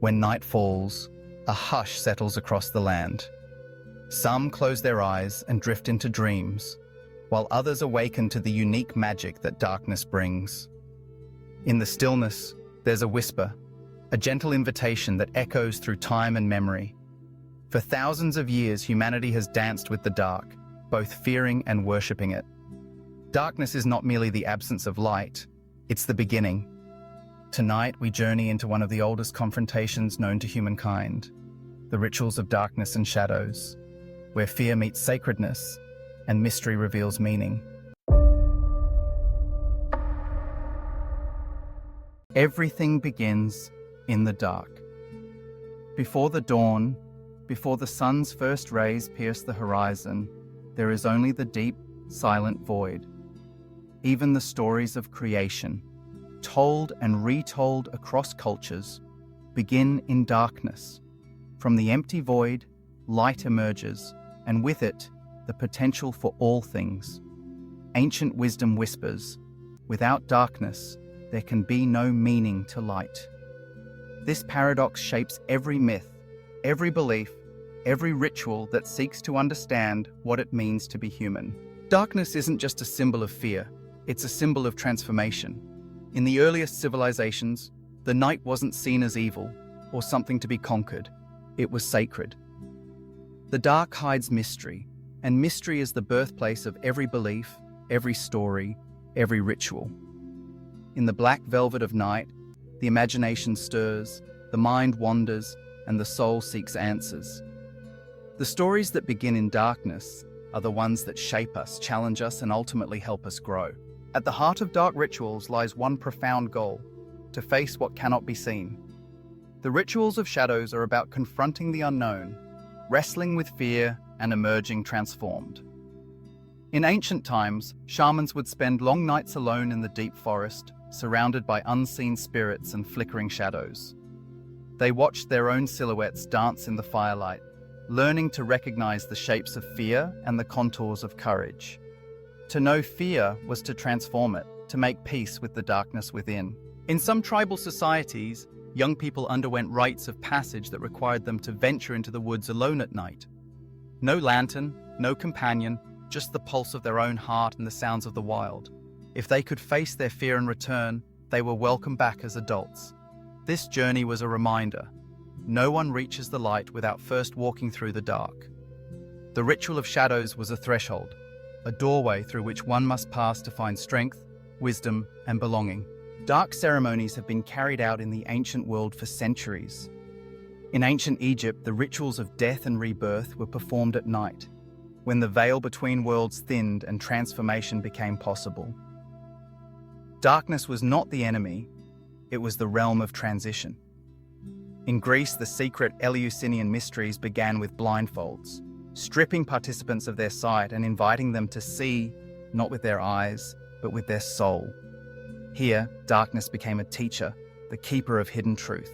When night falls, a hush settles across the land. Some close their eyes and drift into dreams, while others awaken to the unique magic that darkness brings. In the stillness, there's a whisper, a gentle invitation that echoes through time and memory. For thousands of years, humanity has danced with the dark, both fearing and worshipping it. Darkness is not merely the absence of light, it's the beginning. Tonight, we journey into one of the oldest confrontations known to humankind, the rituals of darkness and shadows, where fear meets sacredness and mystery reveals meaning. Everything begins in the dark. Before the dawn, before the sun's first rays pierce the horizon, there is only the deep, silent void. Even the stories of creation, told and retold across cultures, begin in darkness. From the empty void, light emerges, and with it, the potential for all things. Ancient wisdom whispers, without darkness, there can be no meaning to light. This paradox shapes every myth, every belief, every ritual that seeks to understand what it means to be human. Darkness isn't just a symbol of fear, it's a symbol of transformation. In the earliest civilizations, the night wasn't seen as evil or something to be conquered. It was sacred. The dark hides mystery, and mystery is the birthplace of every belief, every story, every ritual. In the black velvet of night, the imagination stirs, the mind wanders, and the soul seeks answers. The stories that begin in darkness are the ones that shape us, challenge us, and ultimately help us grow. At the heart of dark rituals lies one profound goal: to face what cannot be seen. The rituals of shadows are about confronting the unknown, wrestling with fear, and emerging transformed. In ancient times, shamans would spend long nights alone in the deep forest, surrounded by unseen spirits and flickering shadows. They watched their own silhouettes dance in the firelight, learning to recognize the shapes of fear and the contours of courage. To know fear was to transform it, to make peace with the darkness within. In some tribal societies, young people underwent rites of passage that required them to venture into the woods alone at night. No lantern, no companion, just the pulse of their own heart and the sounds of the wild. If they could face their fear and return, they were welcome back as adults. This journey was a reminder: no one reaches the light without first walking through the dark. The ritual of shadows was a threshold, a doorway through which one must pass to find strength, wisdom, and belonging. Dark ceremonies have been carried out in the ancient world for centuries. In ancient Egypt, the rituals of death and rebirth were performed at night, when the veil between worlds thinned and transformation became possible. Darkness was not the enemy, it was the realm of transition. In Greece, the secret Eleusinian mysteries began with blindfolds, stripping participants of their sight and inviting them to see, not with their eyes, but with their soul. Here, darkness became a teacher, the keeper of hidden truth.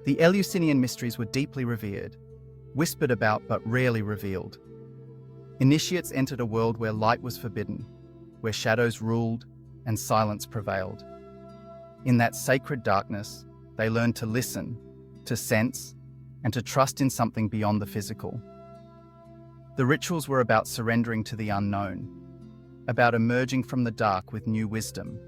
The Eleusinian mysteries were deeply revered, whispered about but rarely revealed. Initiates entered a world where light was forbidden, where shadows ruled and silence prevailed. In that sacred darkness, they learned to listen, to sense, and to trust in something beyond the physical. The rituals were about surrendering to the unknown, about emerging from the dark with new wisdom,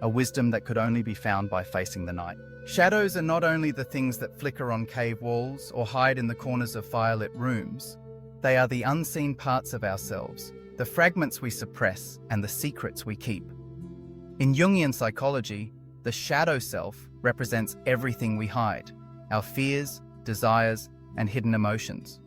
a wisdom that could only be found by facing the night. Shadows are not only the things that flicker on cave walls or hide in the corners of firelit rooms. They are the unseen parts of ourselves, the fragments we suppress and the secrets we keep. In Jungian psychology, the shadow self represents everything we hide: our fears, desires, and hidden emotions.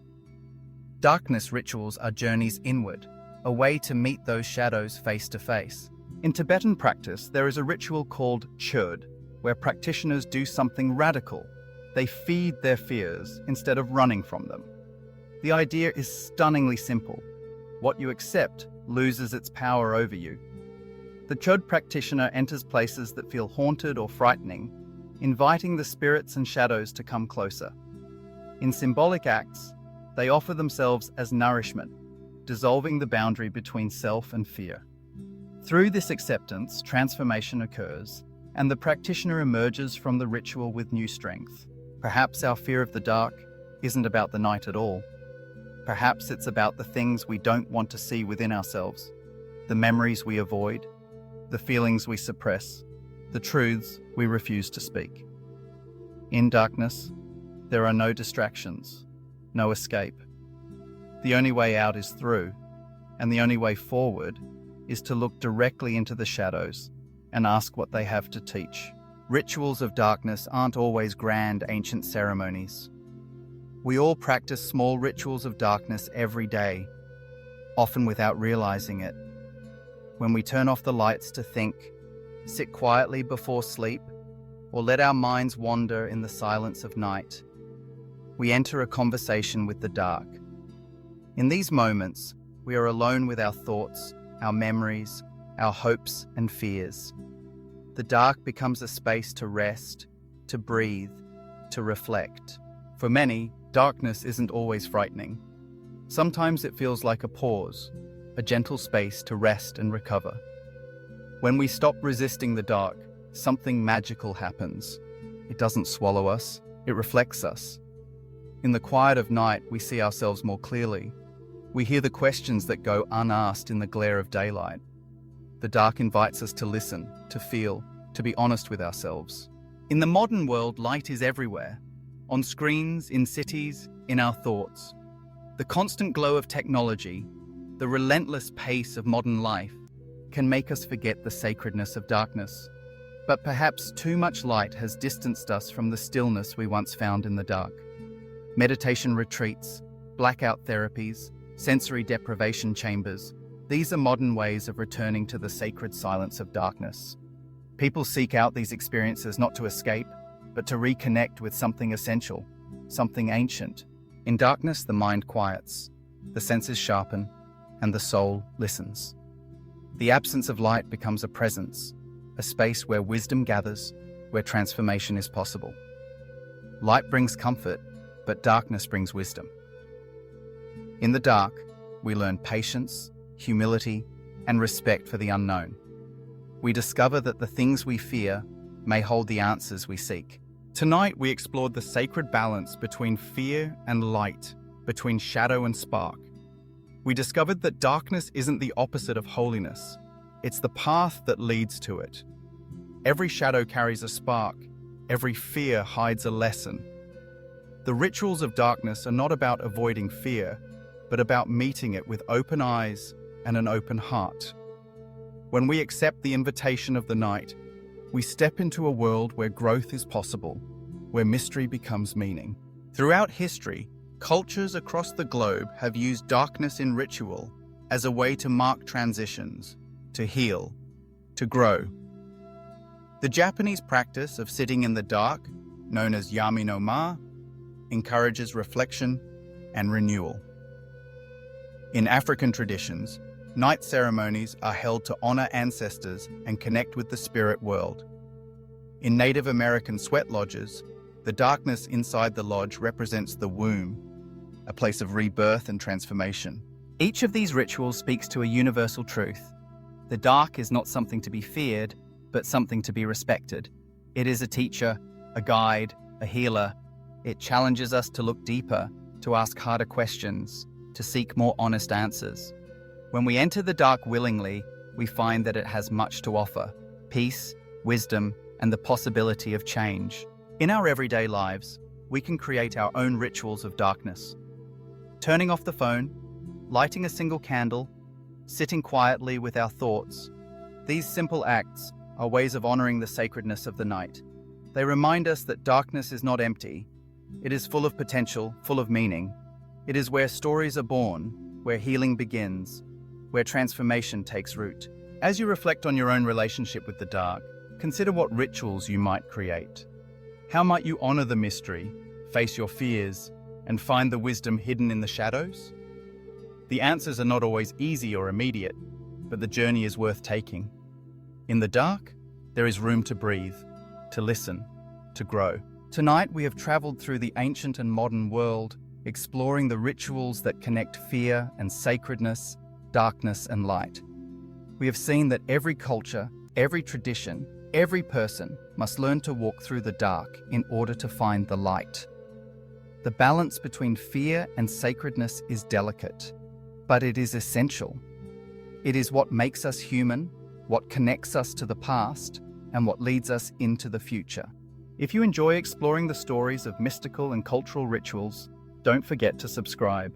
Darkness rituals are journeys inward, a way to meet those shadows face to face. In Tibetan practice, there is a ritual called chöd, where practitioners do something radical. They feed their fears instead of running from them. The idea is stunningly simple. What you accept loses its power over you. The chöd practitioner enters places that feel haunted or frightening, inviting the spirits and shadows to come closer. In symbolic acts, they offer themselves as nourishment, dissolving the boundary between self and fear. Through this acceptance, transformation occurs, and the practitioner emerges from the ritual with new strength. Perhaps our fear of the dark isn't about the night at all. Perhaps it's about the things we don't want to see within ourselves, the memories we avoid, the feelings we suppress, the truths we refuse to speak. In darkness, there are no distractions, no escape. The only way out is through, and the only way forward is to look directly into the shadows and ask what they have to teach. Rituals of darkness aren't always grand ancient ceremonies. We all practice small rituals of darkness every day, often without realizing it. When we turn off the lights to think, sit quietly before sleep, or let our minds wander in the silence of night, we enter a conversation with the dark. In these moments, we are alone with our thoughts, our memories, our hopes and fears. The dark becomes a space to rest, to breathe, to reflect. For many, darkness isn't always frightening. Sometimes it feels like a pause, a gentle space to rest and recover. When we stop resisting the dark, something magical happens. It doesn't swallow us, it reflects us. In the quiet of night, we see ourselves more clearly. We hear the questions that go unasked in the glare of daylight. The dark invites us to listen, to feel, to be honest with ourselves. In the modern world, light is everywhere. On screens, in cities, in our thoughts. The constant glow of technology, the relentless pace of modern life, can make us forget the sacredness of darkness. But perhaps too much light has distanced us from the stillness we once found in the dark. Meditation retreats, blackout therapies, sensory deprivation chambers, these are modern ways of returning to the sacred silence of darkness. People seek out these experiences not to escape, but to reconnect with something essential, something ancient. In darkness, the mind quiets, the senses sharpen, and the soul listens. The absence of light becomes a presence, a space where wisdom gathers, where transformation is possible. Light brings comfort, but darkness brings wisdom. In the dark, we learn patience, humility, and respect for the unknown. We discover that the things we fear may hold the answers we seek. Tonight, we explored the sacred balance between fear and light, between shadow and spark. We discovered that darkness isn't the opposite of holiness. It's the path that leads to it. Every shadow carries a spark. Every fear hides a lesson. The rituals of darkness are not about avoiding fear, but about meeting it with open eyes and an open heart. When we accept the invitation of the night, we step into a world where growth is possible, where mystery becomes meaning. Throughout history, cultures across the globe have used darkness in ritual as a way to mark transitions, to heal, to grow. The Japanese practice of sitting in the dark, known as Yami no Ma, encourages reflection and renewal. In African traditions, night ceremonies are held to honor ancestors and connect with the spirit world. In Native American sweat lodges, the darkness inside the lodge represents the womb, a place of rebirth and transformation. Each of these rituals speaks to a universal truth. The dark is not something to be feared, but something to be respected. It is a teacher, a guide, a healer. It challenges us to look deeper, to ask harder questions, to seek more honest answers. When we enter the dark willingly, we find that it has much to offer: peace, wisdom, and the possibility of change. In our everyday lives, we can create our own rituals of darkness. Turning off the phone, lighting a single candle, sitting quietly with our thoughts. These simple acts are ways of honoring the sacredness of the night. They remind us that darkness is not empty. It is full of potential, full of meaning. It is where stories are born, where healing begins, where transformation takes root. As you reflect on your own relationship with the dark, consider what rituals you might create. How might you honor the mystery, face your fears, and find the wisdom hidden in the shadows? The answers are not always easy or immediate, but the journey is worth taking. In the dark, there is room to breathe, to listen, to grow. Tonight, we have traveled through the ancient and modern world, exploring the rituals that connect fear and sacredness, darkness and light. We have seen that every culture, every tradition, Every person must learn to walk through the dark in order to find the light. The balance between fear and sacredness is delicate, but it is essential. It is what makes us human, what connects us to the past, and what leads us into the future. If you enjoy exploring the stories of mystical and cultural rituals, don't forget to subscribe.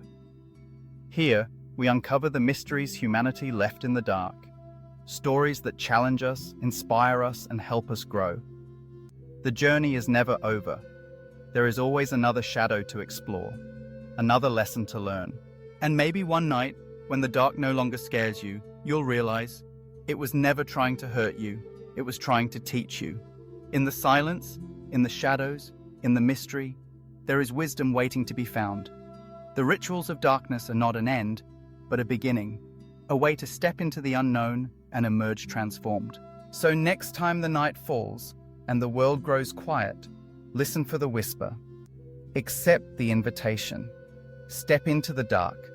Here, we uncover the mysteries humanity left in the dark, stories that challenge us, inspire us, and help us grow. The journey is never over. There is always another shadow to explore, another lesson to learn. And maybe one night, when the dark no longer scares you, you'll realize it was never trying to hurt you, it was trying to teach you. In the silence, in the shadows, in the mystery, there is wisdom waiting to be found. The rituals of darkness are not an end, but a beginning, a way to step into the unknown and emerge transformed. So next time the night falls and the world grows quiet, listen for the whisper. Accept the invitation. Step into the dark,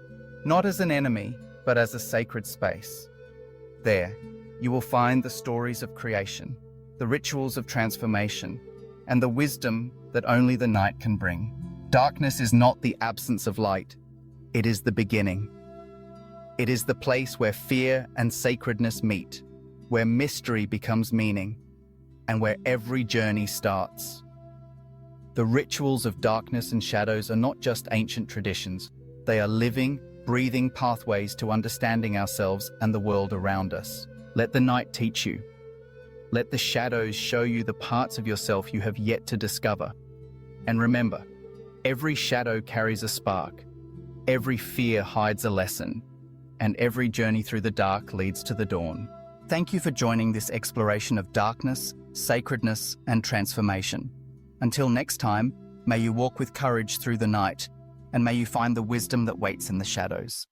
not as an enemy, but as a sacred space. There, you will find the stories of creation, the rituals of transformation, and the wisdom that only the night can bring. Darkness is not the absence of light. It is the beginning. It is the place where fear and sacredness meet, where mystery becomes meaning, and where every journey starts. The rituals of darkness and shadows are not just ancient traditions. They are living, breathing pathways to understanding ourselves and the world around us. Let the night teach you. Let the shadows show you the parts of yourself you have yet to discover. And remember, every shadow carries a spark, every fear hides a lesson, and every journey through the dark leads to the dawn. Thank you for joining this exploration of darkness, sacredness, and transformation. Until next time, may you walk with courage through the night, and may you find the wisdom that waits in the shadows.